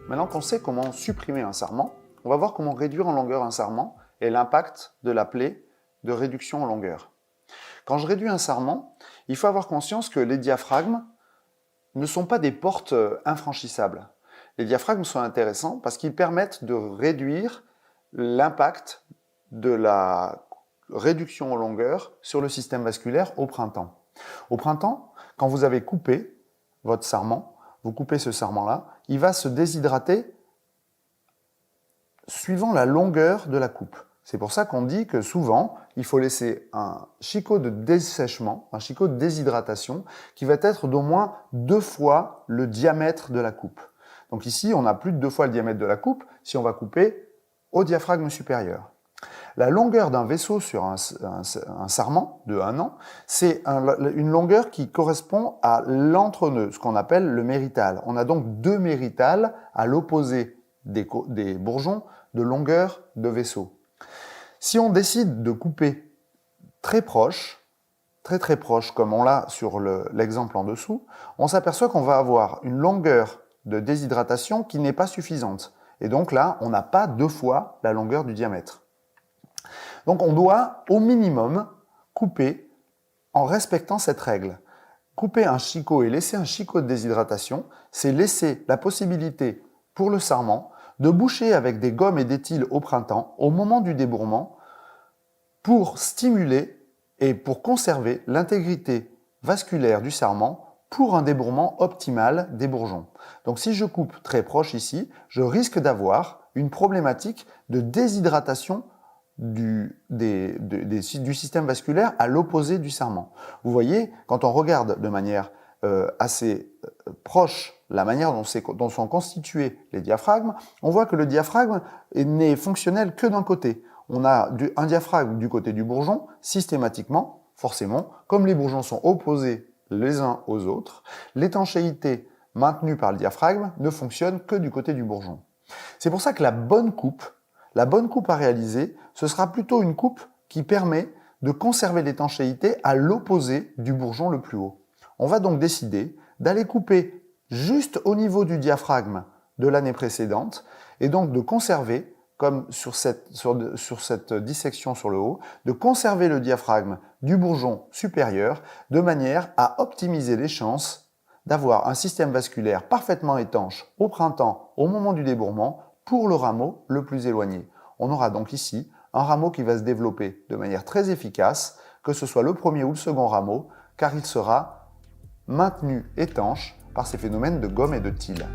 Maintenant qu'on sait comment supprimer un sarment, on va voir comment réduire en longueur un sarment et l'impact de la plaie de réduction en longueur. Quand je réduis un sarment, il faut avoir conscience que les diaphragmes ne sont pas des portes infranchissables. Les diaphragmes sont intéressants parce qu'ils permettent de réduire l'impact de la réduction en longueur sur le système vasculaire au printemps. Au printemps, quand vous avez coupé votre sarment, vous coupez ce sarment-là, il va se déshydrater suivant la longueur de la coupe. C'est pour ça qu'on dit que souvent, il faut laisser un chicot de dessèchement, un chicot de déshydratation, qui va être d'au moins 2 fois le diamètre de la coupe. Donc ici, on a plus de 2 fois le diamètre de la coupe si on va couper au diaphragme supérieur. La longueur d'un vaisseau sur un sarment de 1 an, c'est une longueur qui correspond à l'entrenœud, ce qu'on appelle le mérital. On a donc 2 méritales à l'opposé des bourgeons de longueur de vaisseau. Si on décide de couper très proche, très proche, comme on l'a sur l'exemple en dessous, on s'aperçoit qu'on va avoir une longueur de déshydratation qui n'est pas suffisante. Et donc là, on n'a pas 2 fois la longueur du diamètre. Donc on doit, au minimum, couper en respectant cette règle. Couper un chicot et laisser un chicot de déshydratation, c'est laisser la possibilité pour le sarment de boucher avec des gommes et des tiles au printemps, au moment du débourrement, pour stimuler et pour conserver l'intégrité vasculaire du sarment pour un débourrement optimal des bourgeons. Donc si je coupe très proche ici, je risque d'avoir une problématique de déshydratation du système vasculaire à l'opposé du sarment. Vous voyez, quand on regarde de manière assez proche la manière dont sont constitués les diaphragmes, on voit que le diaphragme n'est fonctionnel que d'un côté. On a un diaphragme du côté du bourgeon, systématiquement, forcément, comme les bourgeons sont opposés les uns aux autres, l'étanchéité maintenue par le diaphragme ne fonctionne que du côté du bourgeon. C'est pour ça que la bonne coupe à réaliser, ce sera plutôt une coupe qui permet de conserver l'étanchéité à l'opposé du bourgeon le plus haut. On va donc décider d'aller couper juste au niveau du diaphragme de l'année précédente et donc de conserver, comme sur cette dissection sur le haut, de conserver le diaphragme du bourgeon supérieur de manière à optimiser les chances d'avoir un système vasculaire parfaitement étanche au printemps, au moment du débourrement, pour le rameau le plus éloigné. On aura donc ici un rameau qui va se développer de manière très efficace, que ce soit le premier ou le second rameau, car il sera maintenu étanche par ces phénomènes de gomme et de tille.